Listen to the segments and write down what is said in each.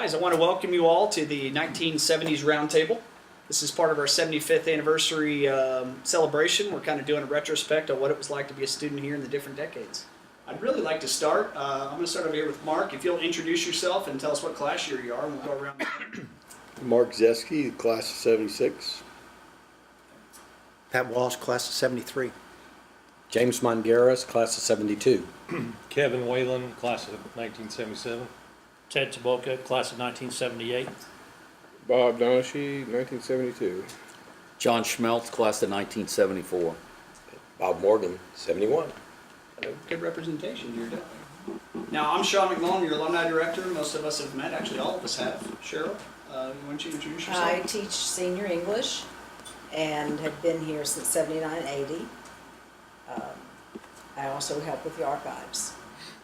guys, I want to welcome you all to the 1970s Roundtable. This is part of our 75th anniversary celebration. We're kind of doing a retrospect on what it was like to be a student here in the different decades. I'd really like to start. I'm going to start over here with Mark. If you'll introduce yourself and tell us what class year you are, and we'll go around. Mark Zeske, class of 76. Pat Walsh, class of 73. James Mongaras, class of 72. Kevin Whelan, class of 1977. Ted Tobolka, class of 1978. Bob Donachie, 1972. John Schmeltz, class of 1974. Bob Morgan, 71. Good representation here, definitely. Now, I'm Sean McMullen, your alumni director. Most of us have met. Actually, all of us have. Cheryl, why don't you introduce yourself? I teach senior English and have been here since 79-80. I also help with the archives.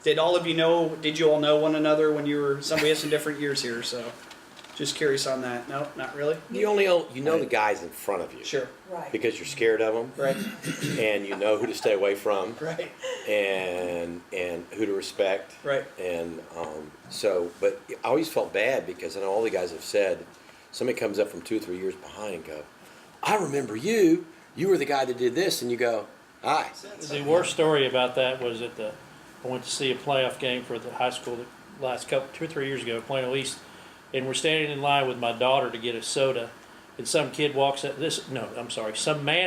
Did you all know one another when you were, we had some different years here, so just curious on that. No, not really? You know the guys in front of you. Sure. Right. Because you're scared of them. Right. And you know who to stay away from. Right. And who to respect. Right. And but I always felt bad because I know all the guys have said, somebody comes up from 2 or 3 years behind and go, I remember you. You were the guy that did this. And you go, hi. The worst story about that was I went to see a playoff game for the high school the last 2 or 3 years ago, Plano East, and we're standing in line with my daughter to get a soda, and some man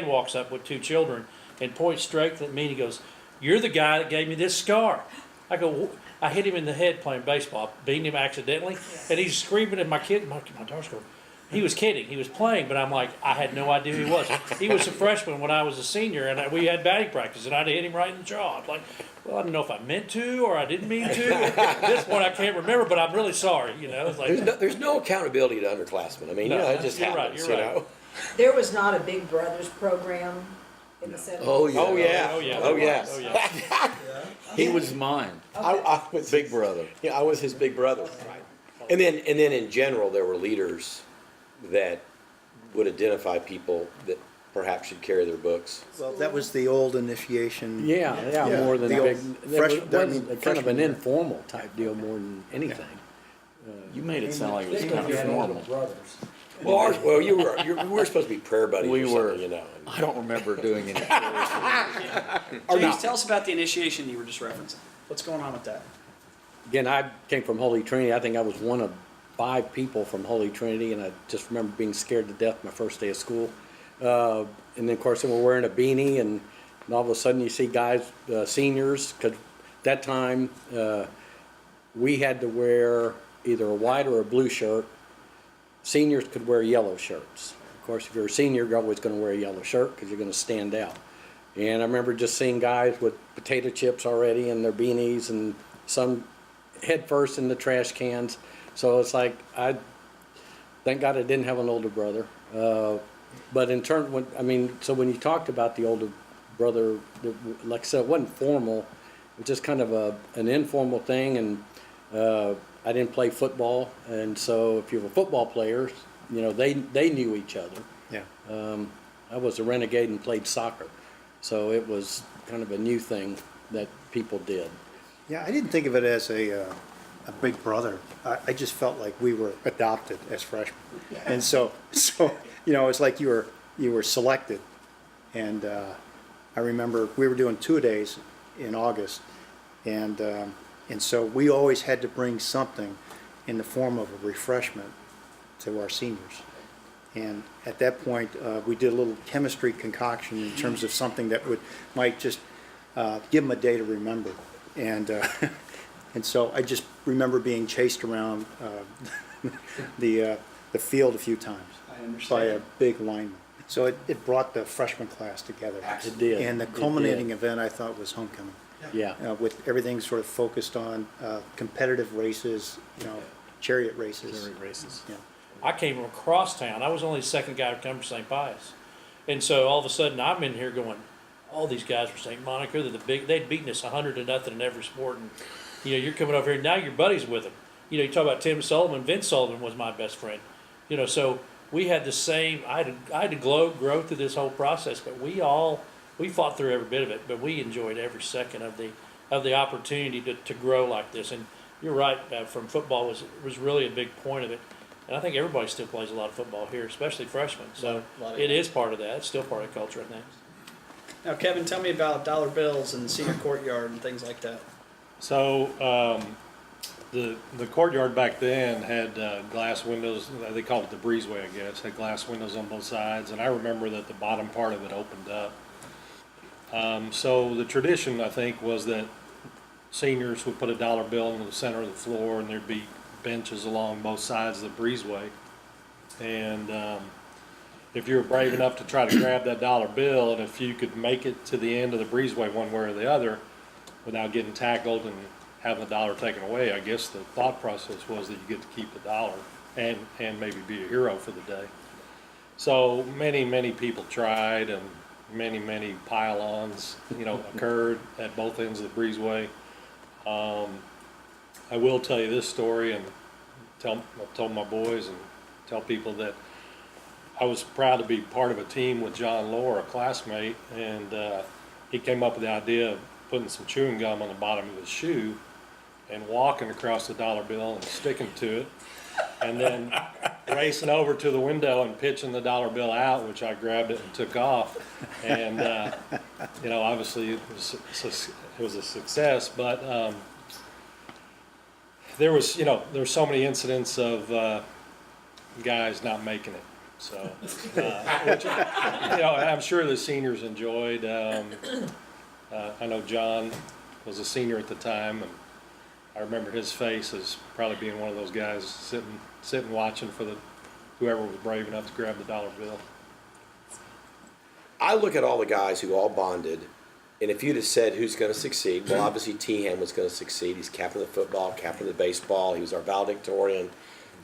walks up with 2 children and points straight at me and he goes, "You're the guy that gave me this scar." I go, I hit him in the head playing baseball, beating him accidentally, and he's screaming at my kid. My daughter's going, he was kidding. He was playing, but I'm like, I had no idea who he was. He was a freshman when I was a senior, and we had batting practice, and I hit him right in the jaw. I'm like, well, I don't know if I meant to or I didn't mean to. At this point, I can't remember, but I'm really sorry. It's like There's no accountability to underclassmen. I mean, it just happens. You're right. There was not a Big Brothers program in the 70s. Oh yeah. Oh, yeah. Oh yeah. Oh, yeah. He was mine. I was Big brother. Yeah, I was his big brother. Right. And then in general, there were leaders that would identify people that perhaps should carry their books. Well, that was the old initiation. Yeah, more than The big. old Kind of an informal type deal more than anything. You made it sound like it was kind of formal. Well, you were supposed to be prayer buddies. We or were. something, I don't remember doing any. James, tell us about the initiation you were just referencing. What's going on with that? Again, I came from Holy Trinity. I think I was one of 5 people from Holy Trinity, and I just remember being scared to death my first day of school. And then, of course, we're wearing a beanie, and all of a sudden you see guys, seniors, because that time we had to wear either a white or a blue shirt. Seniors could wear yellow shirts. Of course, if you're a senior, you're always going to wear a yellow shirt because you're going to stand out. And I remember just seeing guys with potato chips already in their beanies and some head first in the trash cans. So it's like, thank God I didn't have an older brother. But in turn, so when you talked about the older brother, like I said, it wasn't formal. It was just kind of an informal thing, and I didn't play football, and so if you were football players, they knew each other. Yeah. I was a renegade and played soccer, so it was kind of a new thing that people did. Yeah, I didn't think of it as a big brother. I just felt like we were adopted as freshmen. And so it's like you were selected. And I remember we were doing 2-a-days in August, and so we always had to bring something in the form of a refreshment to our seniors. And at that point, we did a little chemistry concoction in terms of something that might just give them a day to remember. And so I just remember being chased around the field a few times by a big lineman. So it brought the freshman class together. It did. And the culminating event, I thought, was homecoming. Yeah. With everything sort of focused on competitive races, chariot races. Yeah. I came from across town. I was only the second guy to come from St. Pius. And so all of a sudden I'm in here going, all these guys were St. Monica, they'd beaten us 100-0 in every sport. And, you're coming over here, now your buddy's with them. You talk about Tim Sullivan. Vince Sullivan was my best friend. So we had the same, I had to grow through this whole process, but we fought through every bit of it, but we enjoyed every second of the opportunity to grow like this. And you're right, from football was really a big point of it. And I think everybody still plays a lot of football here, especially freshmen. So Lot of it is part of that. It's still part of the culture, I think. Now, Kevin, tell me about dollar bills and senior courtyard and things like that. So, the courtyard back then had glass windows. They called it the breezeway, I guess. Had glass windows on both sides, and I remember that the bottom part of it opened up. So the tradition, I think, was that seniors would put a dollar bill in the center of the floor, and there'd be benches along both sides of the breezeway. And if you were brave enough to try to grab that dollar bill, and if you could make it to the end of the breezeway one way or the other without getting tackled and having the dollar taken away, I guess the thought process was that you get to keep the dollar and maybe be a hero for the day. So many people tried, and many pile-ons, occurred at both ends of the breezeway. I will tell you this story, and I've told my boys and tell people that I was proud to be part of a team with John Lohr, a classmate, and he came up with the idea of putting some chewing gum on the bottom of his shoe and walking across the dollar bill and sticking to it, and then racing over to the window and pitching the dollar bill out, which I grabbed it and took off. And obviously it was a success, but there was so many incidents of guys not making it. So, which, I'm sure the seniors enjoyed. I know John was a senior at the time, and I remember his face as probably being one of those guys sitting watching for whoever was brave enough to grab the dollar bill. I look at all the guys who all bonded, and if you'd have said who's going to succeed, well, obviously Tehan was going to succeed. He's captain of the football, captain of the baseball. He was our valedictorian.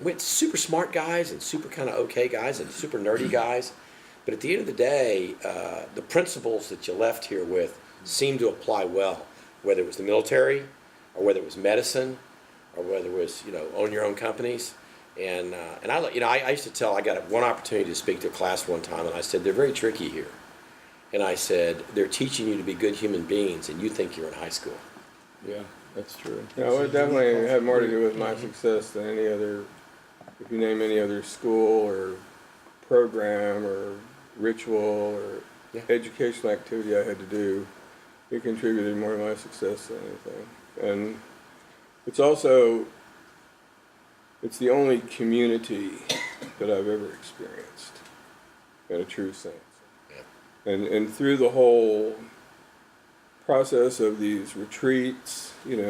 We had super smart guys and super kind of okay guys and super nerdy guys. But at the end of the day, the principles that you left here with seemed to apply well, whether it was the military or whether it was medicine or whether it was, own your own companies. And I used to tell, I got one opportunity to speak to a class one time, and I said, they're very tricky here. And I said, they're teaching you to be good human beings, and you think you're in high school. Yeah, that's true. No, it definitely had more to do with my success than any other, if you name any other school or program or ritual or educational activity I had to do. It contributed more to my success than anything. And it's the only community that I've ever experienced in a true sense. And through the whole process of these retreats, it's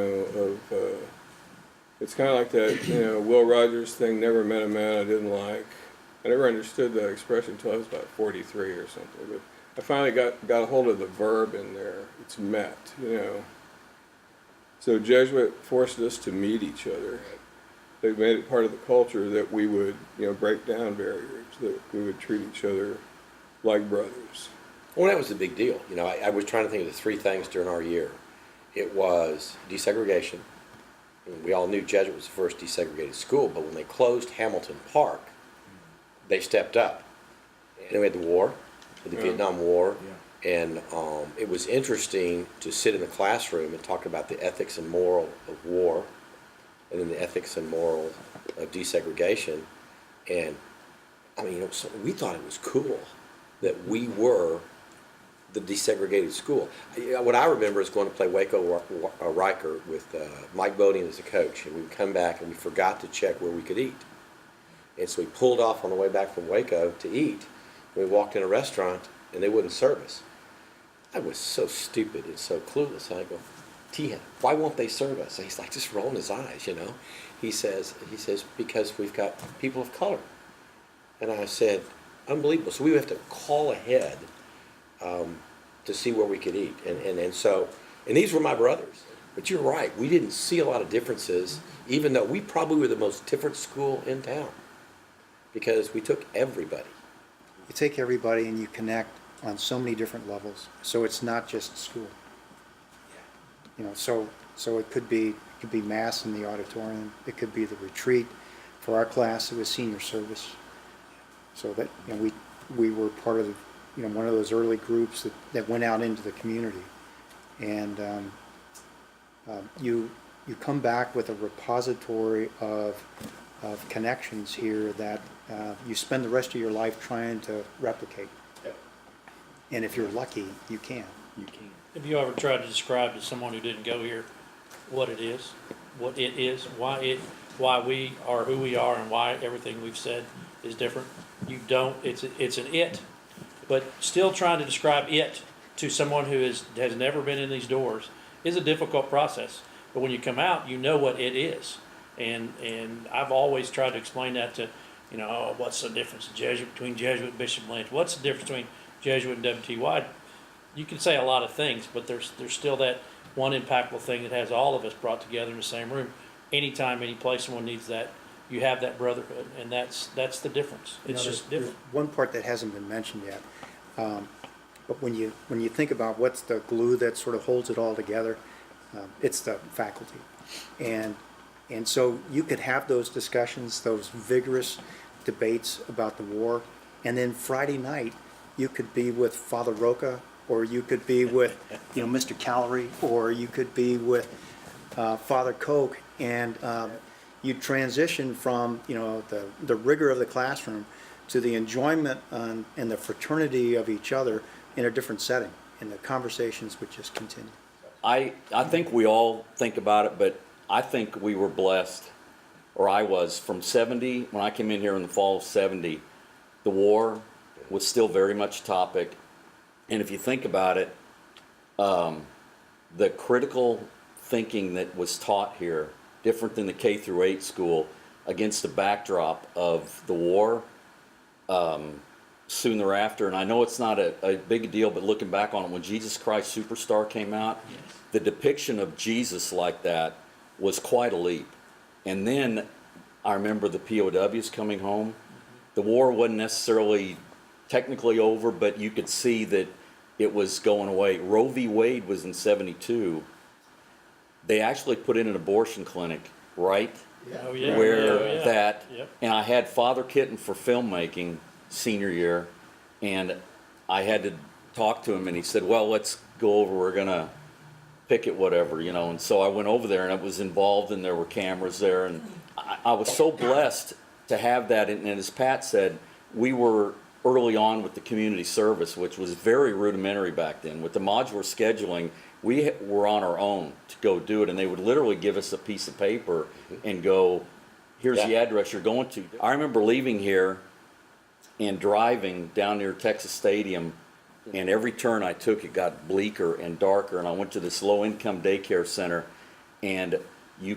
kind of like that, Will Rogers thing, never met a man I didn't like. I never understood that expression until I was about 43 or something. But I finally got a hold of the verb in there. It's met, So Jesuit forced us to meet each other. They made it part of the culture that we would, break down barriers, that we would treat each other like brothers. Well, that was the big deal. I was trying to think of the three things during our year. It was desegregation. We all knew Jesuit was the first desegregated school, but when they closed Hamilton Park, they stepped up. And we had the war, the Vietnam War, and it was interesting to sit in the classroom and talk about the ethics and moral of war, and then the ethics and moral of desegregation. And so we thought it was cool that we were the desegregated school. What I remember is going to play Waco Riker with Mike Bodine as the coach, and we would come back and we forgot to check where we could eat. And so we pulled off on the way back from Waco to eat. We walked in a restaurant and they wouldn't serve us. I was so stupid and so clueless. I go, Tia, why won't they serve us? And he's like just rolling his eyes, He says, because we've got people of color. And I said, unbelievable. So we would have to call ahead to see where we could eat. And these were my brothers. But you're right, we didn't see a lot of differences, even though we probably were the most different school in town, because we took everybody. You take everybody and you connect on so many different levels. So it's not just school. So it could be mass in the auditorium. It could be the retreat. For our class, it was senior service. So that we were part of one of those early groups that went out into the community, and you come back with a repository of connections here that you spend the rest of your life trying to replicate. And if you're lucky, you can. Have you ever tried to describe to someone who didn't go here what it is, why we are who we are, and why everything we've said is different? You don't. It's an it, but still trying to describe it to someone who has never been in these doors is a difficult process. But when you come out, you know what it is, and I've always tried to explain that to, what's the difference between Jesuit and Bishop Lynch? What's the difference between Jesuit and WTY? You can say a lot of things, but there's still that one impactful thing that has all of us brought together in the same room. Anytime, any place someone needs that, you have that brotherhood, and that's the difference. It's just different. There's one part that hasn't been mentioned yet, but when you think about what's the glue that sort of holds it all together, it's the faculty, and so you could have those discussions, those vigorous debates about the war, and then Friday night you could be with Father Roca, or you could be with Mr. Calorie, or you could be with Father Koch, and you transition from the rigor of the classroom to the enjoyment and the fraternity of each other in a different setting, and the conversations would just continue. I think we all think about it, but I think we were blessed, or I was, from 70, when I came in here in the fall of 70, the war was still very much a topic. And if you think about it, the critical thinking that was taught here, different than the K through 8 school, against the backdrop of the war, soon thereafter. And I know it's not a big deal, but looking back on it, when Jesus Christ Superstar came out, the depiction of Jesus like that was quite a leap. And then I remember the POWs coming home. The war wasn't necessarily technically over, but you could see that it was going away. Roe v. Wade was in 72. They actually put in an abortion clinic, right? Oh, yeah. Where Yeah. that, Yep. and I had Father Kitten for filmmaking senior year, and I had to talk to him, and he said, well, let's go over, we're gonna picket whatever, and so I went over there, and I was involved, and there were cameras there, and I was so blessed to have that, and as Pat said, we were early on with the community service, which was very rudimentary back then. With the modular scheduling, we were on our own to go do it, and they would literally give us a piece of paper and go, here's the address you're going to. I remember leaving here and driving down near Texas Stadium, and every turn I took, it got bleaker and darker, and I went to this low-income daycare center, and you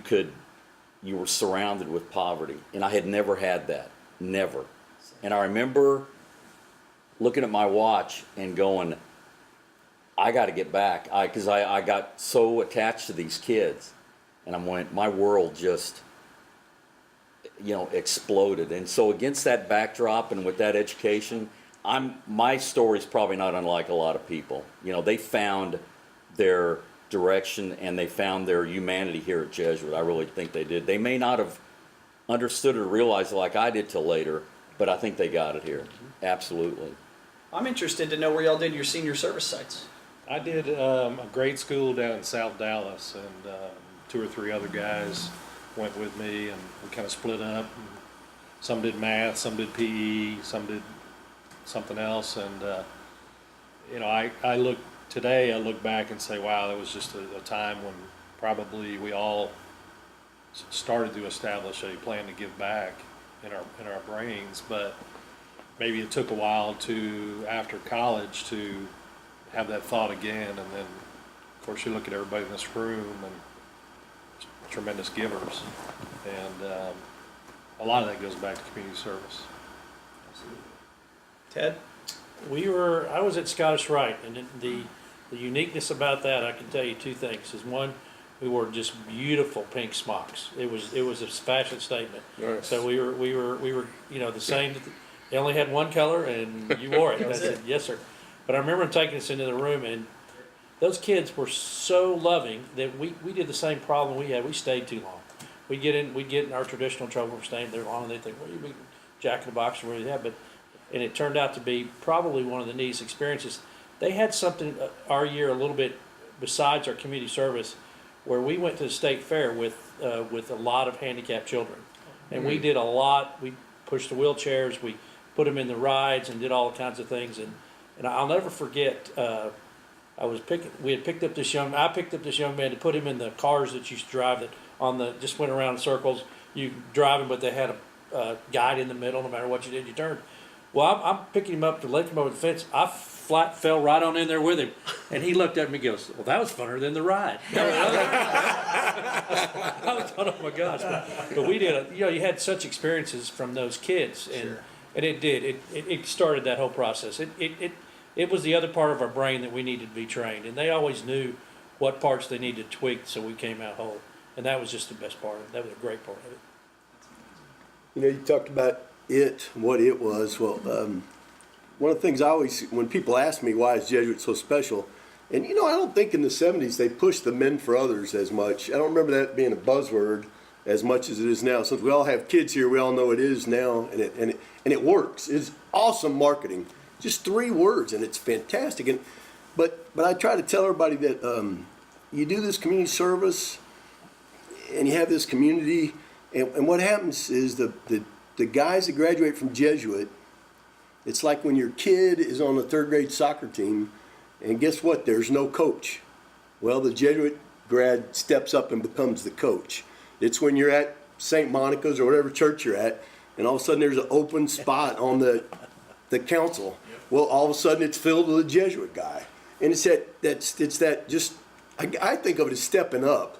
were surrounded with poverty, and I had never had that, never. And I remember looking at my watch and going, I got to get back, because I got so attached to these kids, and my world just, exploded. And so against that backdrop and with that education, my story's probably not unlike a lot of people. They found their direction and they found their humanity here at Jesuit. I really think they did. They may not have understood or realized it like I did till later, but I think they got it here. Absolutely. I'm interested to know where y'all did your senior service sites. I did a grade school down in South Dallas, and 2 or 3 other guys went with me, and we kind of split up. Some did math, some did PE, some did something else, and I look back and say, wow, that was just a time when probably we all started to establish a plan to give back in our brains, but maybe it took a while after college to have that thought again, and then of course you look at everybody in this room and tremendous givers, and a lot of that goes back to community service. Ted? I was at Scottish Rite, and the uniqueness about that, I can tell you 2 things. Is one, we wore just beautiful pink smocks. It was a fashion statement. Nice. So we were the same. They only had one color, and you wore it. That was That's it. Yes, sir. But I remember them taking us into the room, and those kids were so loving that we did the same problem we had. We stayed too long. We'd get in our traditional trouble for staying there long, and they'd think, well, you be Jack in the Box or whatever you have. And it turned out to be probably one of the neatest experiences. They had something our year a little bit besides our community service, where we went to the state fair with a lot of handicapped children. And we did a lot, we pushed the wheelchairs, we put them in the rides and did all kinds of things. And I'll never forget, I picked up this young man to put him in the cars that used to drive that just went around in circles. You drive them, but they had a guide in the middle, no matter what you did, you turned. Well, I'm picking him up to lift him over the fence. I flat fell right on in there with him. And he looked at me and goes, well, that was funner than the ride. I was thought, oh my gosh. But we did, you had such experiences from those kids. And it started that whole process. It was the other part of our brain that we needed to be trained. And they always knew what parts they needed to tweak so we came out whole. And that was just the best part of it. That was a great part of it. You know, you talked about what it was. Well, one of the things I always, when people ask me why is Jesuit so special, and you know, I don't think in the 70s they pushed the men for others as much. I don't remember that being a buzzword as much as it is now. Since we all have kids here, we all know it is now, and it works. It's awesome marketing. Just 3 words, and it's fantastic. But I try to tell everybody that you do this community service, and you have this community, and what happens is the guys that graduate from Jesuit, it's like when your kid is on the 3rd grade soccer team, and guess what? There's no coach. Well, the Jesuit grad steps up and becomes the coach. It's when you're at St. Monica's or whatever church you're at, and all of a sudden there's an open spot on the council. Well, all of a sudden it's filled with a Jesuit guy. And I think of it as stepping up.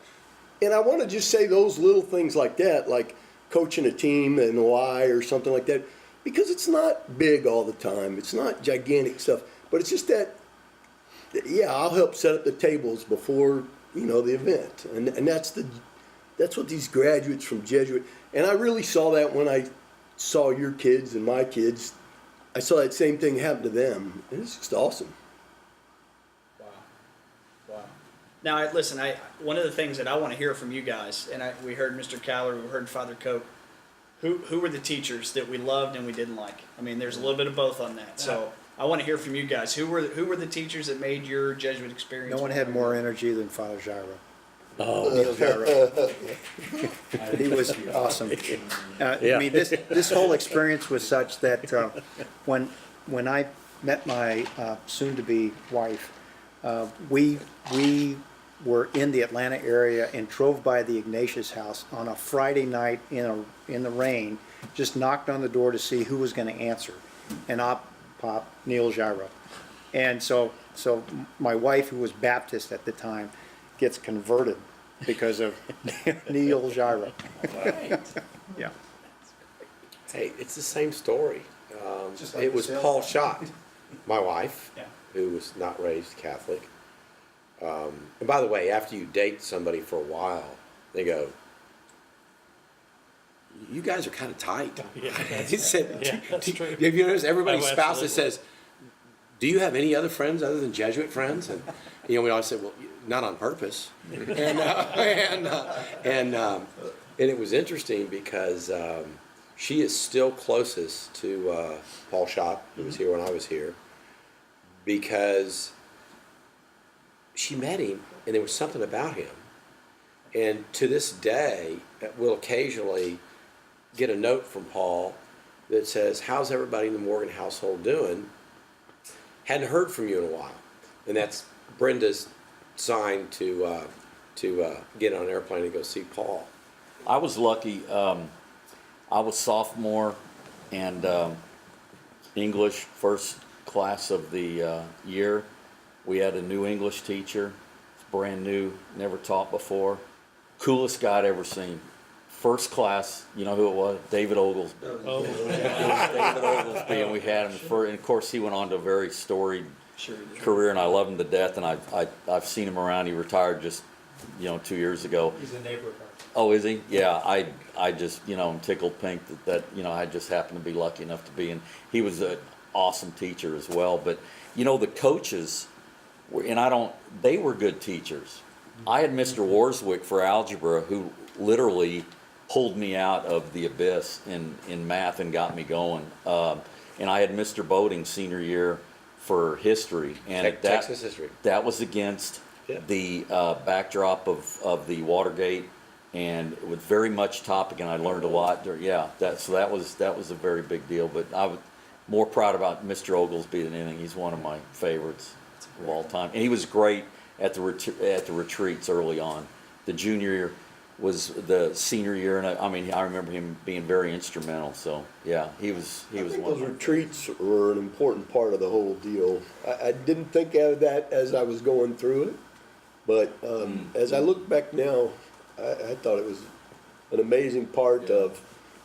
And I want to just say those little things like that, like coaching a team and why or something like that, because it's not big all the time. It's not gigantic stuff, but it's just that, yeah, I'll help set up the tables before, the event. And that's what these graduates from Jesuit, and I really saw that when I saw your kids and my kids. I saw that same thing happen to them, and it's just awesome. Wow. Now, listen, one of the things that I want to hear from you guys, and we heard Mr. Calloway, we heard Father Cope, who were the teachers that we loved and we didn't like? I mean, there's a little bit of both on that. So I want to hear from you guys. Who were the teachers that made your Jesuit experience? No one had more energy than Father Gyro. Oh, Neil Gyro. He was awesome. I mean, this whole experience was such that when I met my soon-to-be wife, we were in the Atlanta area and drove by the Ignatius house on a Friday night in the rain, just knocked on the door to see who was going to answer, and up popped Neil Gyro. And so my wife, who was Baptist at the time, gets converted because of Neil Gyro. Right. Yeah. Hey, it's the same story. It was Paul Schott, my wife, who was not raised Catholic. And by the way, after you date somebody for a while, they go, you guys are kind of tight. Yeah, He said, that's true. Have you noticed everybody's Oh, spouse that absolutely. says, do you have any other friends other than Jesuit friends? And we always said, well, not on purpose. And it was interesting because she is still closest to Paul Schott, who was here when I was here, because she met him and there was something about him. And to this day, we'll occasionally get a note from Paul that says, how's everybody in the Morgan household doing? Hadn't heard from you in a while. And that's Brenda's sign to get on an airplane and go see Paul. I was lucky. I was sophomore and English first class of the year. We had a new English teacher, brand new, never taught before. Coolest guy I'd ever seen. First class, you know who it was? David Oglesby. Oh, David Oglesby, and we had him for, and of course he went on to a very storied career, and I love him to death, and I've seen him around. He retired just 2 years ago. He's a neighbor of ours. Oh, is he? Yeah, I just I'm tickled pink that I just happened to be lucky enough to be, and he was an awesome teacher as well. But the coaches they were good teachers. I had Mr. Warswick for algebra, who literally pulled me out of the abyss in math and got me going. And I had Mr. Boating senior year for history, and Texas history. That was against Yeah. the backdrop of the Watergate, and it was very much topic, and I learned a lot. Yeah, that was a very big deal. But I was more proud about Mr. Oglesby than anything. He's one of my favorites of all time, and he was great at the retreats early on. The junior year was the senior year, and I remember him being very instrumental. So yeah, he was I think one. those retreats were an important part of the whole deal. I didn't think of that as I was going through it, but as I look back now, I thought it was an amazing part of,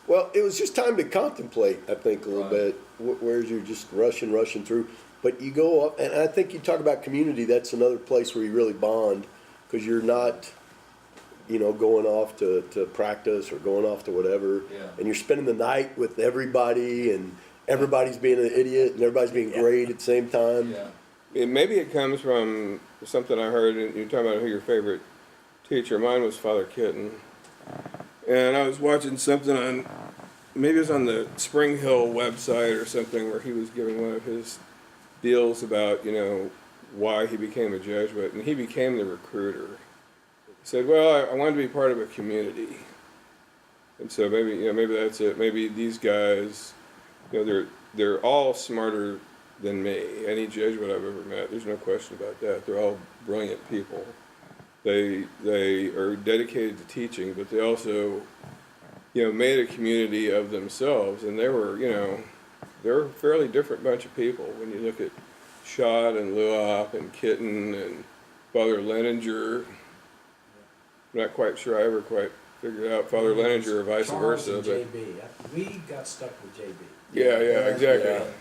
well, it was just time to contemplate, I think, a little bit, whereas you're just rushing through. But you go up, and I think you talk about community, that's another place where you really bond, because you're not, going off to practice or going off to whatever. Yeah. And you're spending the night with everybody, and everybody's being an idiot, and everybody's being great at the same time. Yeah. Maybe it comes from something I heard, and you're talking about who your favorite teacher. Mine was Father Kitten. And I was watching something on, maybe it was on the Spring Hill website or something, where he was giving one of his deals about, why he became a Jesuit, and he became the recruiter. He said, well, I wanted to be part of a community. And so maybe that's it. Maybe these guys, they're all smarter than me. Any Jesuit I've ever met, there's no question about that. They're all brilliant people. They are dedicated to teaching, but they also, made a community of themselves, and they're a fairly different bunch of people. When you look at Schott and Luop and Kitten and Father Leninger, I'm not quite sure I ever quite figured out Father Leninger or vice Charles uh, and versa. JB. We got stuck with JB. Yeah, exactly.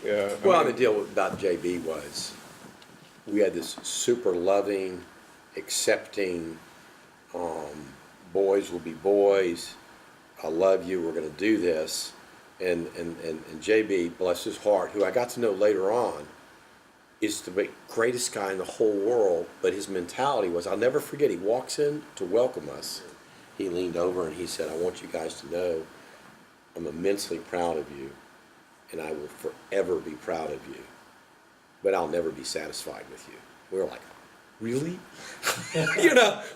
Yeah. Well, the deal about JB was we had this super loving, accepting, boys will be boys, I love you, we're going to do this. And JB, bless his heart, who I got to know later on, is the greatest guy in the whole world, but his mentality was, I'll never forget, he walks in to welcome us. He leaned over and he said, I want you guys to know I'm immensely proud of you, and I will forever be proud of you, but I'll never be satisfied with you. We were like, really?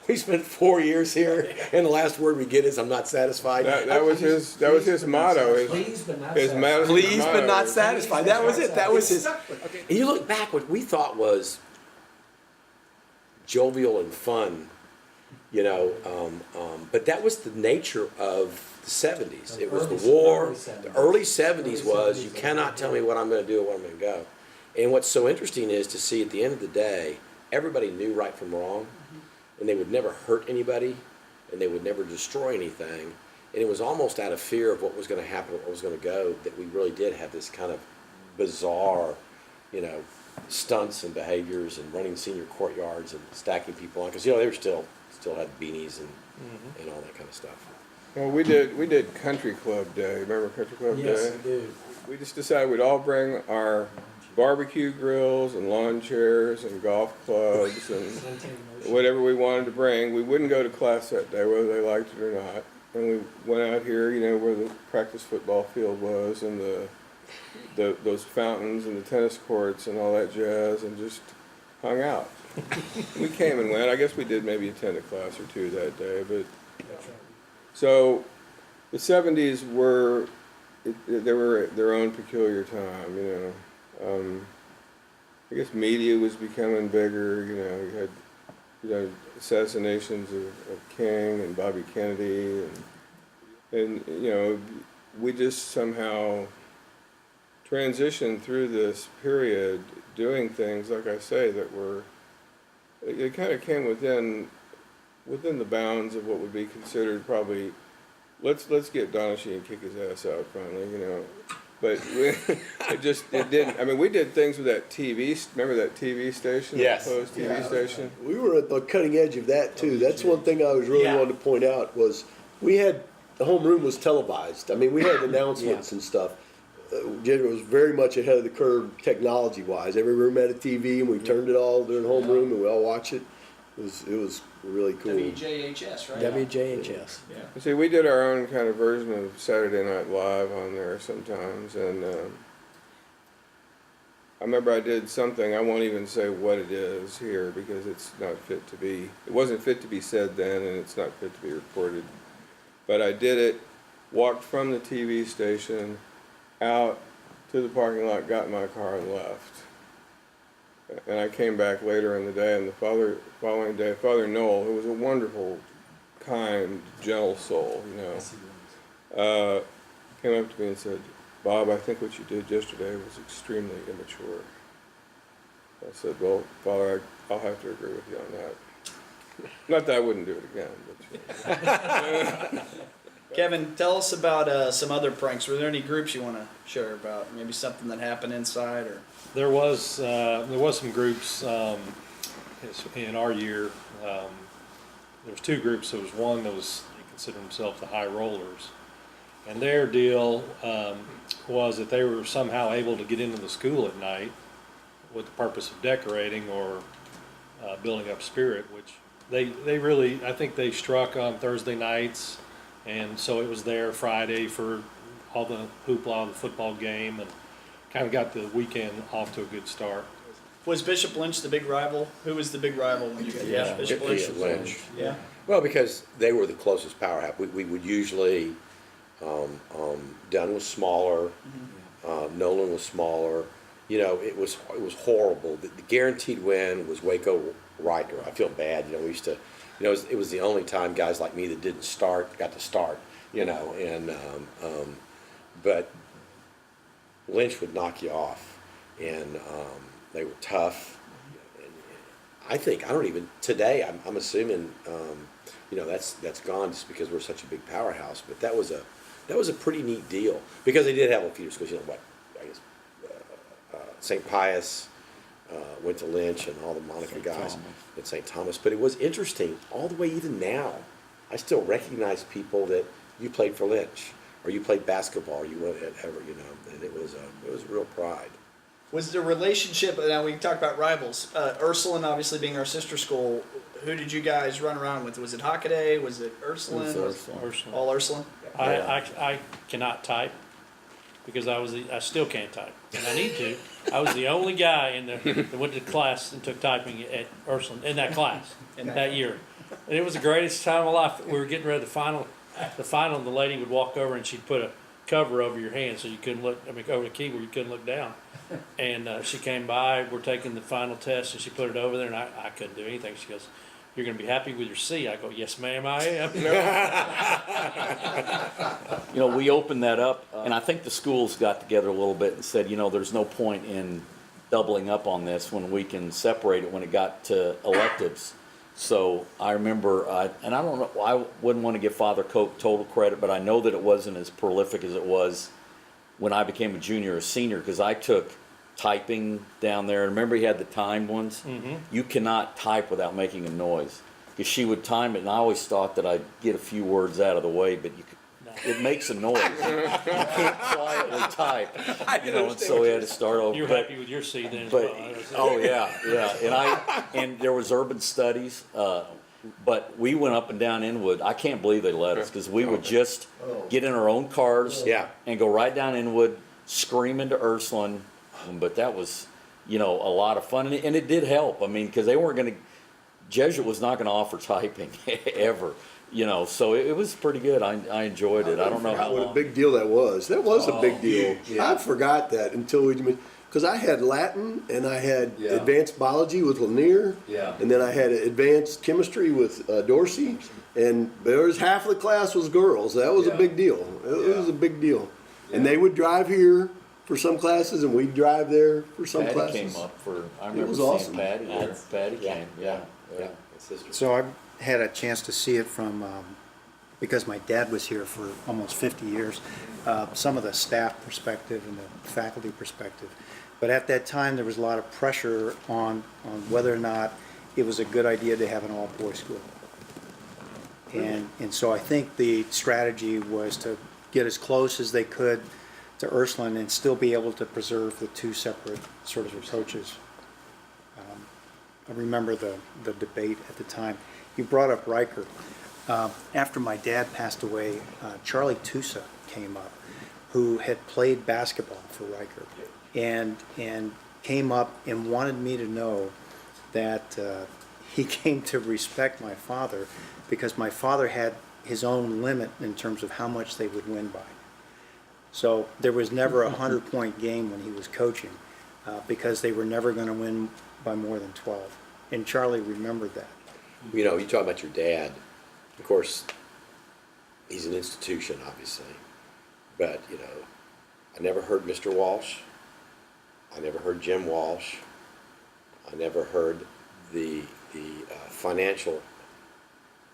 We spent 4 years here, and the last word we get is, I'm not satisfied. That was his motto. Please, but not His satisfied. Please, motto but not is- satisfied. That was it. That was his. And you look back, what we thought was jovial and fun, but that was the nature of the 70s. It was the war. The early 70s was, you cannot tell me what I'm going to do or where I'm going to go. And what's so interesting is to see at the end of the day, everybody knew right from wrong, and they would never hurt anybody, and they would never destroy anything. And it was almost out of fear of what was going to happen, what was going to go, that we really did have this kind of bizarre, stunts and behaviors and running senior courtyards and stacking people on. Because, they were still had beanies and all that kind of stuff. Well, we did Country Club Day. Remember Country Club Yes, Day? I do. We just decided we'd all bring our barbecue grills and lawn chairs and golf clubs and whatever we wanted to bring. We wouldn't go to class that day, whether they liked it or not. And we went out here, where the practice football field was, and those fountains and the tennis courts and all that jazz, and just hung out. We came and went. I guess we did maybe attend a class or two that day, but so the 70s they were their own peculiar time, I guess media was becoming bigger, you had assassinations of King and Bobby Kennedy, and we just somehow transitioned through this period doing things, like I say, that it kind of came within the bounds of what would be considered probably, let's get Donachie and kick his ass out finally, But it didn't. I mean, we did things with that TV. Remember that TV station? Yes. That closed TV station? We were at the cutting edge of that too. That's one thing I was really wanting to point out was the homeroom was televised. I mean, we had announcements and stuff. Jesuit was very much ahead of the curve technology-wise. Every room had a TV, and we turned it all during homeroom, and we all watched it. It was really cool. WJHS, right? WJHS. Yeah. See, we did our own kind of version of Saturday Night Live on there sometimes, and remember I did something, I won't even say what it is here because it's not fit to be, it wasn't fit to be said then and it's not fit to be recorded. But I did it, walked from the TV station out to the parking lot, got in my car and left. And I came back later in the day, and the following day, Father Noel, who was a wonderful, kind, gentle soul, came up to me and said, "Bob, I think what you did yesterday was extremely immature." I said, "Well, Father, I'll have to agree with you on that." Not that I wouldn't do it again, but Kevin, tell us about some other pranks. Were there any groups you want to share about? Maybe something that happened inside, or There was some groups in our year. There was two groups. There was one that was, they considered themselves the high rollers, and their deal was that they were somehow able to get into the school at night with the purpose of decorating or building up spirit, which they really, I think they struck on Thursday nights, and so it was there Friday for all the hoopla of the football game, and kind of got the weekend off to a good start. was Bishop Lynch the big rival? Who was the big rival when you guys? Yeah, Bishop Lynch. Lynch. Yeah. Well, because they were the closest powerhouse. We would usually, Dunn was smaller, Nolan was smaller. You know, it was horrible. The guaranteed win was Waco Riker. I feel bad. We used to, it was the only time guys like me that didn't start got to start. But Lynch would knock you off, and they were tough. I don't even today. I'm assuming, that's gone just because we're such a big powerhouse. But that was a pretty neat deal because they did have a few schools. St. Pius went to Lynch and all the Monica guys at St. Thomas. But it was interesting all the way even now. I still recognize people that you played for Lynch or you played basketball or you went ever, and it was a real pride. Was the relationship, now we talk about rivals, Ursuline obviously being our sister school, who did you guys run around with? Was it Hockaday? Was it Ursuline? It was Ursuline. Ursuline. All Ursuline? I cannot type because I still can't type, and I need to. I was the only guy that went to class and took typing at Ursuline in that class that year, and it was the greatest time of my life. We were getting ready to the final, and the lady would walk over and she'd put a cover over your hand so you couldn't look. Over the keyboard you couldn't look down. And she came by. We're taking the final test, and she put it over there, and I couldn't do anything. She goes, "You're going to be happy with your C." I go, "Yes, ma'am, I am." We opened that up, and I think the schools got together a little bit and said, there's no point in doubling up on this when we can separate it when it got to electives. So I remember, and I don't know, I wouldn't want to give Father Coke total credit, but I know that it wasn't as prolific as it was when I became a junior or senior, because I took typing down there. Remember, he had the timed ones? Mm-hmm. You cannot type without making a noise, because she would time it, and I always thought that I'd get a few words out of the way, but it makes a noise. You can't quietly type, and so we had to start over. You're happy with your C then? Oh yeah, and there was urban studies, but we went up and down Inwood. I can't believe they let us, because we would just get in our own cars and go right down Inwood, scream into Ursuline. But that was, a lot of fun, and it did help. I mean, because they weren't going to, Jesuit was not going to offer typing ever. So it was pretty good. I enjoyed it. I don't know how what long. a big deal that was. That was a big deal. Yeah. I forgot that until because I had Latin and I had advanced biology with Lanier, and then I had advanced chemistry with Dorsey, and there was half of the class was girls. That was a big deal. It was a big deal, and they would drive here for some classes, and we'd drive there for some Patty classes. came up for. I remember was seeing awesome. Patty there. Patty came. Yeah. So I had a chance to see it from, because my dad was here for almost 50 years, some of the staff perspective and the faculty perspective. But at that time, there was a lot of pressure on whether or not it was a good idea to have an all-boys school. And so I think the strategy was to get as close as they could to Ursuline and still be able to preserve the two separate sort of approaches. I remember the debate at the time. You brought up Riker. After my dad passed away, Charlie Tusa came up, who had played basketball for Riker. And came up and wanted me to know that he came to respect my father because my father had his own limit in terms of how much they would win by. So there was never a 100-point game when he was coaching because they were never going to win by more than 12. And Charlie remembered that. You know, you talk about your dad. Of course, he's an institution, obviously. But, you know, I never heard Mr. Walsh. I never heard Jim Walsh. I never heard the financial.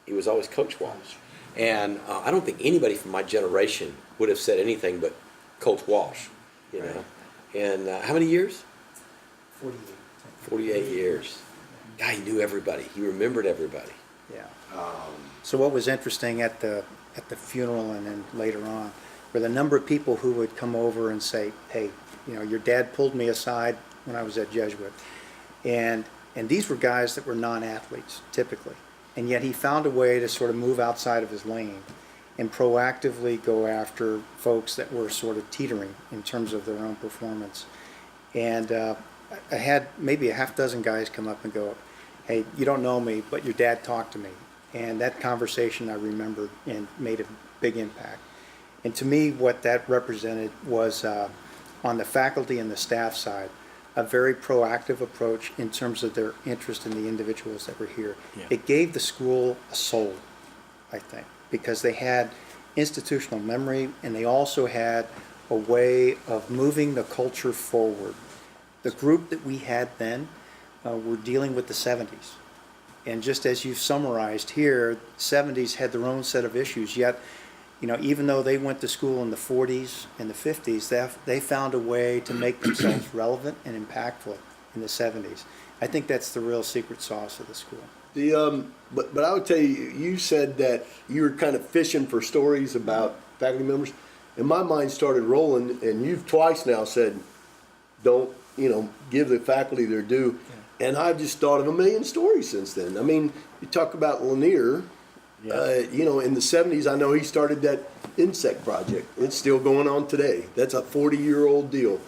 He was always Coach Walsh. And I don't think anybody from my generation would have said anything but Coach Walsh, you know. And how many years? 48. 48 years. Guy, he knew everybody. He remembered everybody. Yeah. So what was interesting at the funeral and then later on were the number of people who would come over and say, hey, you know, your dad pulled me aside when I was at Jesuit. And these were guys that were non-athletes, typically. And yet he found a way to sort of move outside of his lane and proactively go after folks that were sort of teetering in terms of their own performance. And I had maybe a half dozen guys come up and go, hey, you don't know me, but your dad talked to me. And that conversation I remembered and made a big impact. And to me, what that represented was on the faculty and the staff side, a very proactive approach in terms of their interest in the individuals that were here. Yeah. It gave the school a soul, I think, because they had institutional memory and they also had a way of moving the culture forward. The group that we had then were dealing with the 70s. And just as you've summarized here, 70s had their own set of issues, yet, you know, even though they went to school in the 40s and the 50s, they found a way to make themselves relevant and impactful in the 70s. I think that's the real secret sauce of the school. But I would tell you, you said that you were kind of fishing for stories about faculty members, and my mind started rolling, and you've twice now said, don't, you know, give the faculty their due. Yeah. And I've just thought of a million stories since then. I mean, you talk about Lanier. Yeah. You know, in the 70s, I know he started that insect project. It's still going on today. That's a 40-year-old deal.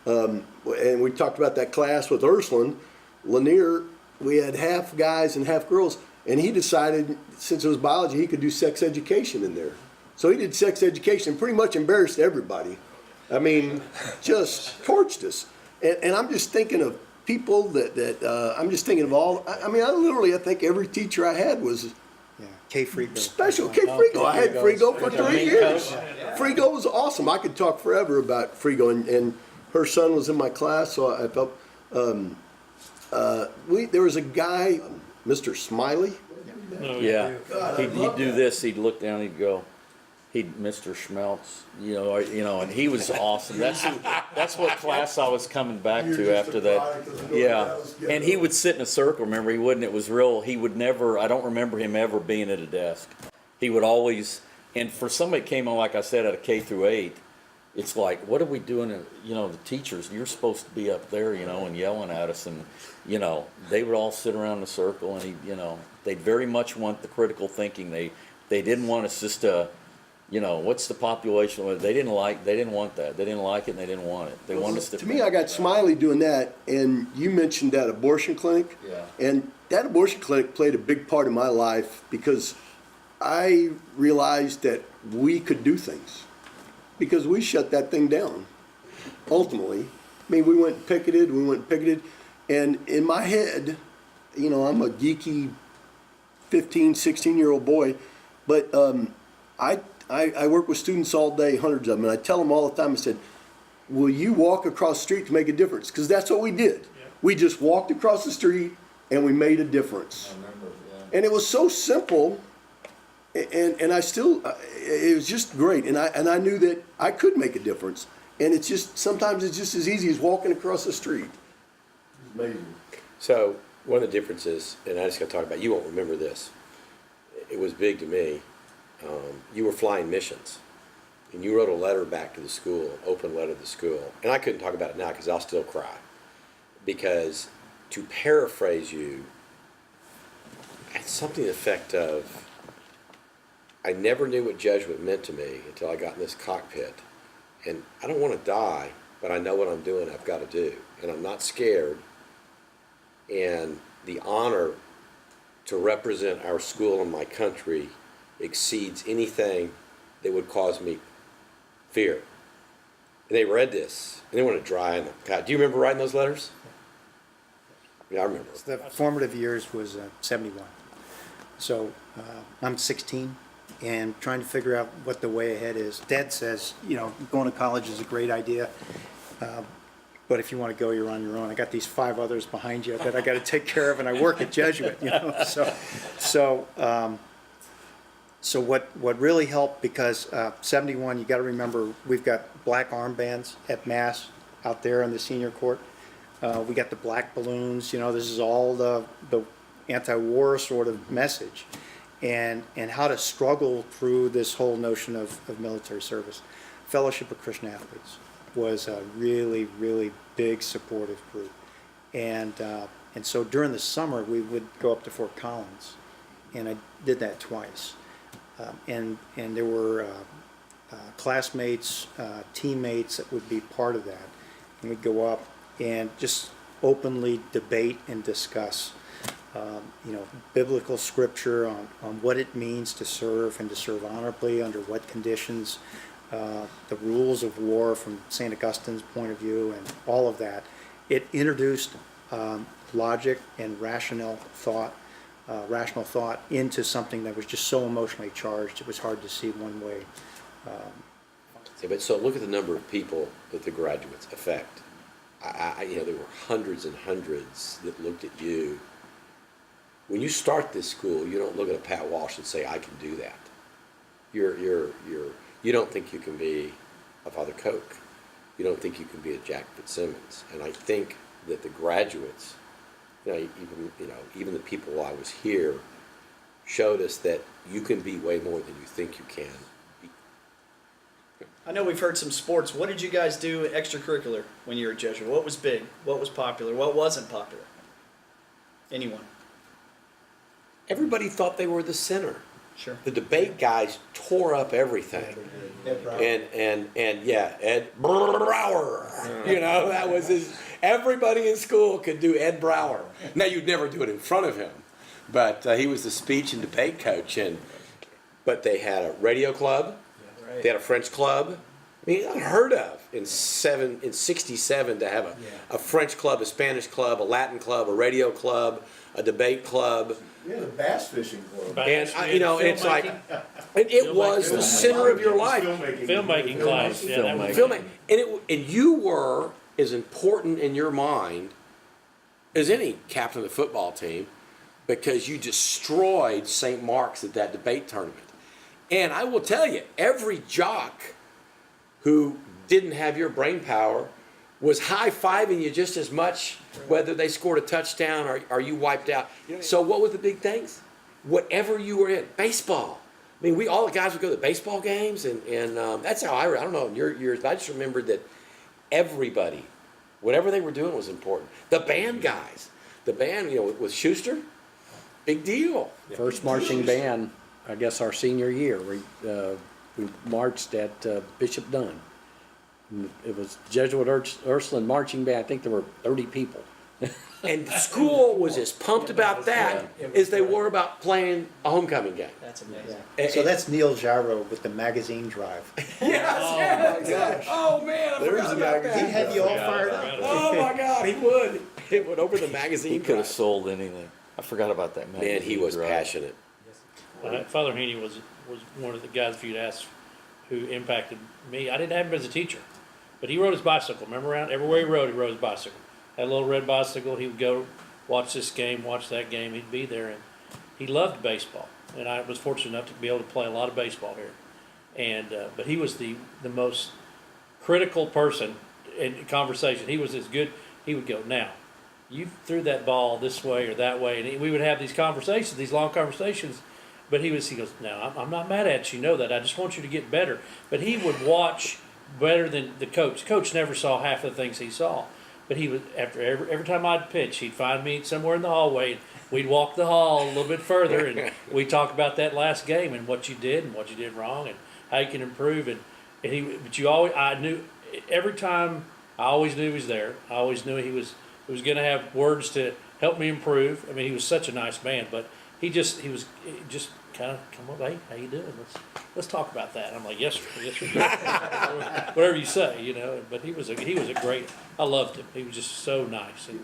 And we talked about that class with Ursuline. Lanier, we had half guys and half girls, and he decided, since it was biology, he could do sex education in there. So he did sex education and pretty much embarrassed everybody. I mean, just torched us. And I'm just thinking of people that I'm just thinking of all. I mean, I think every teacher I had was Kay Frigo. Special. Kay Frigo. I had Frigo for 3 years. Frigo was awesome. I could talk forever about Frigo, and her son was in my class, so I felt. There was a guy, Mr. Smiley. Yeah, he'd do this. He'd look down. He'd go. Mr. Schmeltz. You know, and he was awesome. That's what class I was coming back to after that. Yeah, and he would sit in a circle. Remember, he wouldn't. It was real. He would never. I don't remember him ever being at a desk. He would always. And for somebody that came on, like I said, at a K through 8, it's like, what are we doing? You know, the teachers. You're supposed to be up there, you know, and yelling at us, and you know, they would all sit around in a circle, and you know, they very much want the critical thinking. They didn't want us just to. You know, what's the population? They didn't want that. They didn't like it and they didn't want it. They wanted us to. To me, I got Smiley doing that, and you mentioned that abortion clinic. Yeah. And that abortion clinic played a big part in my life because I realized that we could do things because we shut that thing down. Ultimately, I mean, we went and picketed, and in my head, you know, I'm a geeky 15, 16-year-old boy, but I work with students all day, hundreds of them, and I tell them all the time, I said, will you walk across the street to make a difference? Because that's what we did. Yeah. We just walked across the street and we made a difference. I remember, yeah. And it was so simple, and I still, it was just great. And I knew that I could make a difference. And it's just, sometimes it's just as easy as walking across the street. It's amazing. So one of the differences, and I just got to talk about, you won't remember this. It was big to me. You were flying missions, and you wrote a letter back to the school, open letter to the school. And I couldn't talk about it now because I'll still cry. Because to paraphrase you, it's something to the effect of, I never knew what Jesuit meant to me until I got in this cockpit. And I don't want to die but I know what I'm doing, I've got to do. And I'm not scared. And the honor to represent our school and my country exceeds anything that would cause me fear. And they read this, and they want to dry on them. God, do you remember writing those letters? Yeah, I remember. The formative years was 71. So I'm 16 and trying to figure out what the way ahead is. Dad says, going to college is a great idea, but if you want to go, you're on your own. I got these 5 others behind you that I got to take care of, and I work at Jesuit, So what really helped, because 71, you got to remember, we've got black armbands at Mass out there on the senior court. We got the black balloons, this is all the anti-war sort of message, and how to struggle through this whole notion of military service. Fellowship of Christian Athletes was a really, really big supportive group. And so during the summer, we would go up to Fort Collins, and I did that twice. And there were classmates, teammates that would be part of that. And we'd go up and just openly debate and discuss, biblical scripture on what it means to serve and to serve honorably, under what conditions, the rules of war from St. Augustine's point of view, and all of that. It introduced logic and rational thought into something that was just so emotionally charged, it was hard to see one way. But so look at the number of people that the graduates affect. There were hundreds and hundreds that looked at you. When you start this school, you don't look at a Pat Walsh and say, I can do that. You don't think you can be a Father Koch. You don't think you can be a Jack Fitzsimmons. And I think that the graduates, even the people while I was here, showed us that you can be way more than you think you can. I know we've heard some sports. What did you guys do extracurricular when you were at Jesuit? What was big? What was popular? What wasn't popular? Anyone? Everybody thought they were the center. Sure. The debate guys tore up everything. And Ed Brower. That was his. Everybody in school could do Ed Brower. Now you'd never do it in front of him, but he was the speech and debate coach. But they had a radio club. They had a French club. I mean, unheard of in '67 to have a French club, a Spanish club, a Latin club, a radio club, a debate club. Yeah, the bass fishing club. And it's like it was the center of your life. Filmmaking class. Yeah, that was Filmmaking, and you were as important in your mind as any captain of the football team, because you destroyed St. Mark's at that debate tournament. And I will tell you, every jock who didn't have your brain power was high-fiving you just as much, whether they scored a touchdown or you wiped out. So what were the big things? Whatever you were in. Baseball. I mean, all the guys would go to the baseball games, and that's how I don't know, in your years, but I just remembered that everybody, whatever they were doing was important. The band guys. The band, with Schuster, big deal. First marching band, I guess our senior year, we marched at Bishop Dunn. It was Jesuit Ursuline marching band. I think there were 30 people. And school was as pumped about that as they were about playing a homecoming game. That's amazing. So that's Neil Jarrow with the magazine drive. Yes. Oh man, I forgot about that. He'd have you all fired up. Oh my God, he would. It would over the magazine. He could have drive. sold anything. I forgot about that man. Man, he was passionate. Father Heaney was one of the guys, if you'd ask, who impacted me. I didn't have him as a teacher, but he rode his bicycle. Remember, everywhere he rode his bicycle. Had a little red bicycle. He would go watch this game, watch that game. He'd be there, and he loved baseball. And I was fortunate enough to be able to play a lot of baseball here. And but he was the most critical person in conversation. He was as good. He would go, now, you threw that ball this way or that way, and we would have these conversations, these long conversations. But he goes, no, I'm not mad at you. You know that. I just want you to get better. But he would watch better than the coach. Coach never saw half the things he saw. But he was, after every time I'd pitch, he'd find me somewhere in the hallway. We'd walk the hall a little bit further, and we'd talk about that last game and what you did and what you did wrong and how you can improve. But I knew every time I always knew he was there. I always knew he was going to have words to help me improve. I mean, he was such a nice man, but he was just kind of come up, hey, how you doing? Let's talk about that. I'm like, yes, sir. Whatever you say, you know. But he was a great. I loved him. He was just so nice. And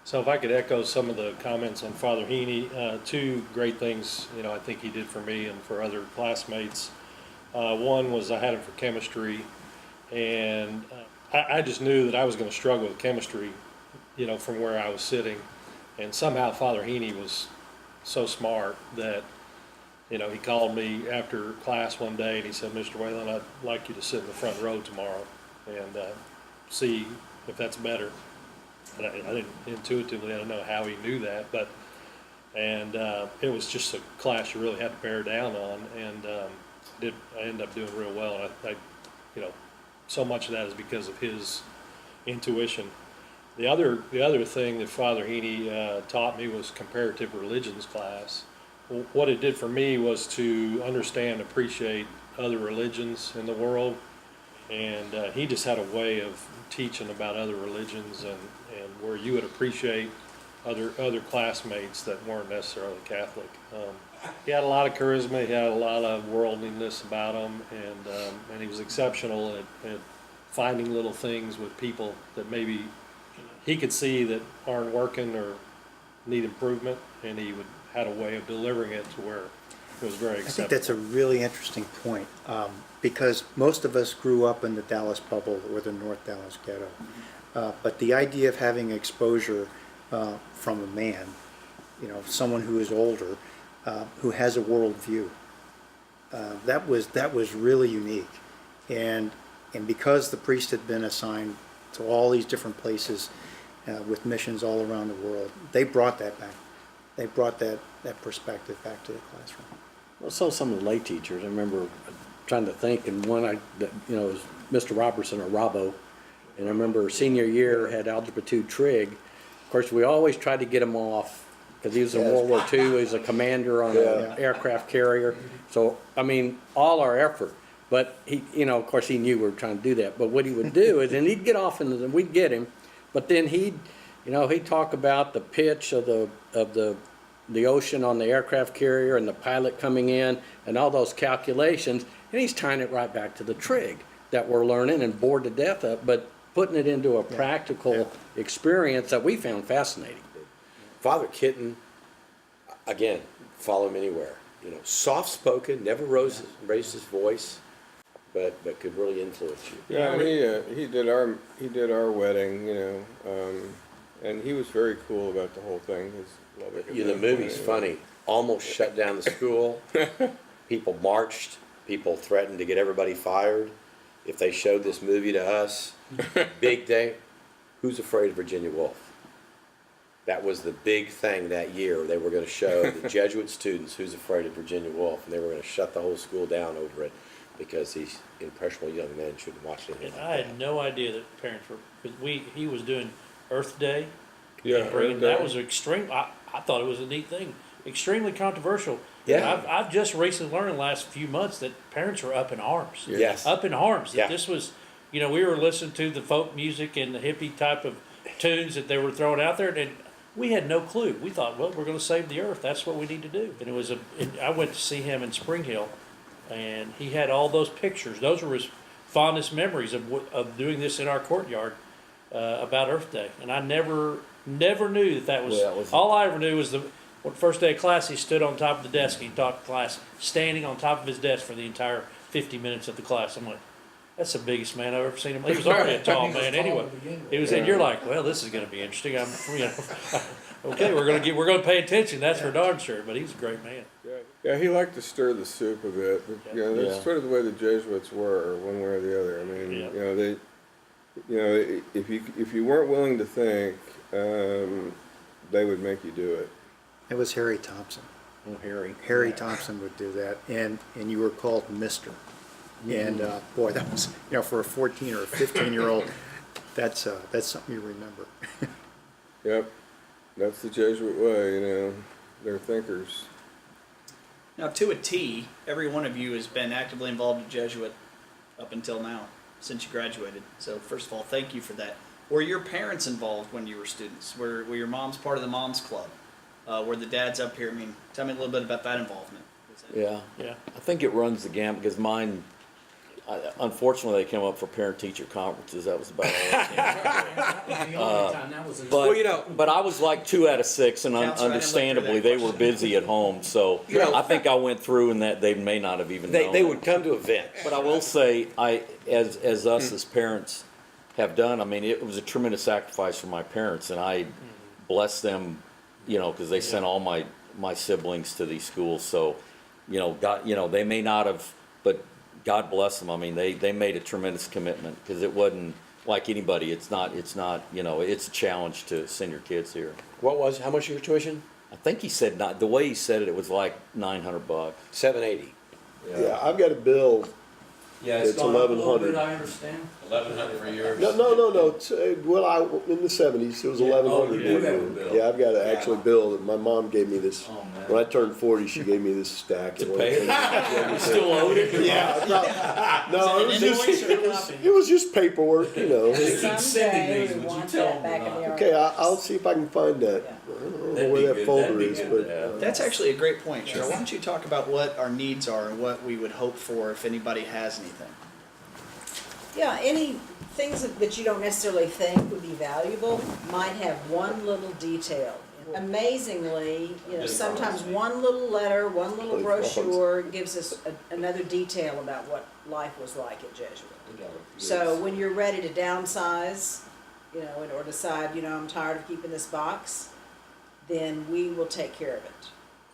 So if I could echo some of the comments on Father Heaney, two great things, you know, I think he did for me and for other classmates. One was I had him for chemistry, and I just knew that I was going to struggle with chemistry, you know, from where I was sitting. And somehow Father Heaney was so smart that, you know, he called me after class one day and he said, Mr. Whelan, I'd like you to sit in the front row tomorrow and see if that's better. And I didn't intuitively, I don't know how he knew that, but, and it was just a class you really had to bear down on, and I ended up doing real well. And I, you know, so much of that is because of his intuition. The other thing that Father Heaney taught me was comparative religions class. What it did for me was to understand, appreciate other religions in the world, and he just had a way of teaching about other religions and where you would appreciate other classmates that weren't necessarily Catholic. He had a lot of charisma, he had a lot of worldliness about him, and he was exceptional at finding little things with people that maybe he could see that aren't working or need improvement, and he had a way of delivering it to where it was very acceptable. I think that's a really interesting point, because most of us grew up in the Dallas bubble or the North Dallas ghetto. But the idea of having exposure from a man, you know, someone who is older, who has a worldview, that was really unique. And because the priest had been assigned to all these different places with missions all around the world, they brought that back. They brought that perspective back to the classroom. Well, so some of the lay teachers, I remember trying to think, and one you know, was Mr. Robertson or Robbo, and I remember senior year had Algebra 2 Trig. Of course, we always tried to get him off because he was in World War II. He was a commander on an aircraft carrier. So, I mean, all our effort. But he, you know, of course, he knew we were trying to do that. But what he would do is, and he'd get off, and we'd get him, but then he'd talk about the pitch of the ocean on the aircraft carrier and the pilot coming in and all those calculations, and he's tying it right back to the trig that we're learning and bored to death of, but putting it into a practical experience that we found fascinating. Father Kitten, again, follow him anywhere. You know, soft-spoken, never raised his voice, but could really influence you. Yeah, he did our wedding, you know, and he was very cool about the whole thing. His love of The movie's funny. Almost shut down the school. People marched. People threatened to get everybody fired if they showed this movie to us. Big day. Who's Afraid of Virginia Woolf? That was the big thing that year. They were going to show the Jesuit students Who's Afraid of Virginia Woolf, and they were going to shut the whole school down over it because these impressionable young men shouldn't watch anything And like I that. had no idea that parents were, because he was doing Earth Day. Yeah, and bringing, Earth Day. that was extreme. I thought it was a neat thing. Extremely controversial. Yeah. I've just recently learned in the last few months that parents are up in arms. Yes. Up in arms. Yeah. That this was, you know, we were listening to the folk music and the hippie type of tunes that they were throwing out there, and we had no clue. We thought, well, we're going to save the earth. That's what we need to do. And it was I went to see him in Spring Hill, and he had all those pictures. Those were his fondest memories of doing this in our courtyard about Earth Day. And I never knew that was, Well, that was- all I ever knew was the first day of class, he stood on top of the desk and he taught the class, standing on top of his desk for the entire 50 minutes of the class. I'm like, that's the biggest man I've ever seen him. He was already a tall man anyway. He was, and you're like, well, this is going to be interesting. Okay, we're going to pay attention. That's for darn sure. But he's a great man. Yeah, he liked to stir the soup a bit. But, you know, that's Yeah. sort of the way the Jesuits were, one way or the other. I mean, Yeah. you know, if you weren't willing to think, they would make you do it. It was Harry Thompson. Oh, Harry. Harry Thompson would do that, and you were called Mister. And boy, that was, you know, for a 14 or a 15-year-old, that's something you remember. Yep, that's the Jesuit way. You know, they're thinkers. Now, to a T, every one of you has been actively involved in Jesuit up until now. since you graduated. So first of all, thank you for that. Were your parents involved when you were students? Were your moms part of the Moms Club? Were the dads up here? I mean, tell me a little bit about that involvement. Yeah. Yeah. I think it runs the gamut because mine, unfortunately, they came up for parent-teacher conferences. That was about all I came. But I was like 2 out of 6, and Counts right in, look through understandably, that they were question. busy at home. So I think I went through, and that they may not have even known. They would come to events. But I will say, as us as parents have done, I mean, it was a tremendous sacrifice for my parents, and I bless them, because they sent all my siblings to these schools. So, God, they may not have, but God bless them. I mean, they made a tremendous commitment because it wasn't like anybody. It's not, it's a challenge to send your kids here. How much was your tuition? I think he said the way he said it, it was like $900. $780. Yeah, I've got a bill. Yeah, It's gone up a little bit, I understand. $1,100 for yours. No. In the '70s, it was Yeah. 1100. Oh, you do have a bill. Yeah, I've got an actual bill that my mom gave me this. Oh, man. When I turned 40, she gave me this stack. To pay it? Still owed it? Yeah. No, it was Is it just, invoice or a copy? it was just paperwork, Someday we want that back in the archives. Okay, I'll see if I can find that. Yeah. I don't know That'd where be that good. folder That'd be is, good, but. yeah. That's actually a great point, Cheryl. Why don't you talk about what our needs are and what we would hope for if anybody has anything? Yeah, any things that you don't necessarily think would be valuable might have one little detail. Amazingly, sometimes one little letter, one little brochure gives us another detail about what life was like at Jesuit. So when you're ready to downsize, or decide, I'm tired of keeping this box, then we will take care of it.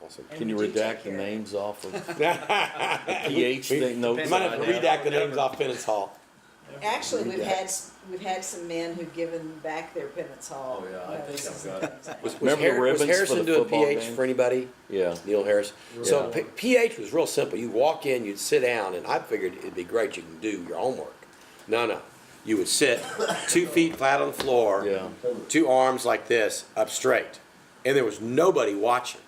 Awesome. And Can you we do take redact the care of it. names off of the PH thing? Notes You might have to that I redact the names off Penance Hall. Actually, we've had some men who've given back their Penance Hall. Oh, yeah, I think notices I've and got- things like Was, that. Remember the ribbons was Harrison for the doing football PH game? for anybody? Yeah. Neil Harris. So Yeah. PH was real simple. You walk in, you'd sit down, and I figured it'd be great. You can do your homework. No. You would sit 2 feet flat on the floor, Yeah. 2 arms like this, up straight, and there was nobody watching.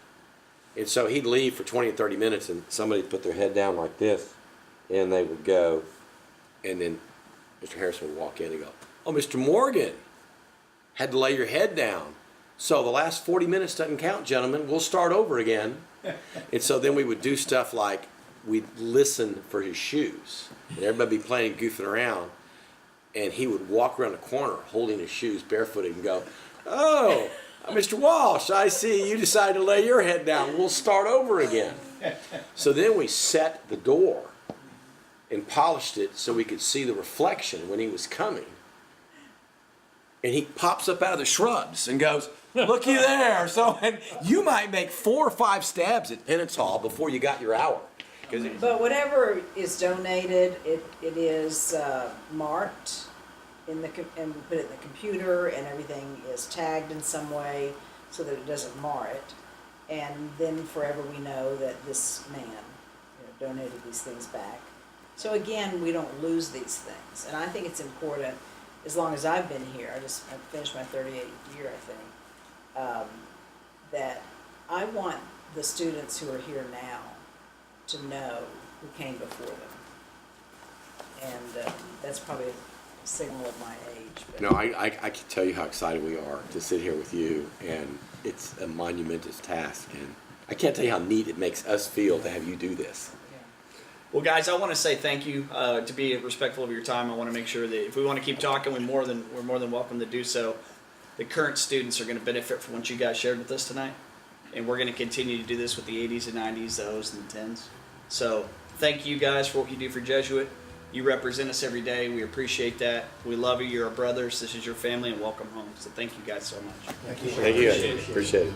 And so he'd leave for 20 or 30 minutes, and somebody would put their head down like this, and they would go, and then Mr. Harrison would walk in and go, "Oh, Mr. Morgan, had to lay your head down. So the last 40 minutes doesn't count, gentlemen. We'll start over again." And so then we would do stuff like we'd listen for his shoes, and everybody be playing, goofing around, and he would walk around the corner holding his shoes barefooted and go, "Oh, Mr. Walsh, I see you decided to lay your head down. We'll start over again." So then we set the door and polished it so we could see the reflection when he was coming. And he pops up out of the shrubs and goes, "Looky there." So and you might make 4 or 5 stabs at Penance Hall before you got your hour. But whatever is donated, it is marked and we put it in the computer, and everything is tagged in some way so that it doesn't mar it. And then forever we know that this man donated these things back. So again, we don't lose these things. And I think it's important, as long as I've been here, I finished my 38th year, I think, that I want the students who are here now to know who came before them. And that's probably a signal of my age. But No, I can tell you how excited we are to sit here with you, and it's a monumentous task. And I can't tell you how neat it makes us feel to have you do this. Well, guys, I want to say thank you. To be respectful of your time, I want to make sure that if we want to keep talking, we're more than welcome to do so. The current students are going to benefit from what you guys shared with us tonight, and we're going to continue to do this with the 80s and 90s, the O's and the 10s. So thank you guys for what you do for Jesuit. You represent us every day. We appreciate that. We love you. You're our brothers. This is your family, and welcome home. So thank you guys so much. Thank you. Appreciate it.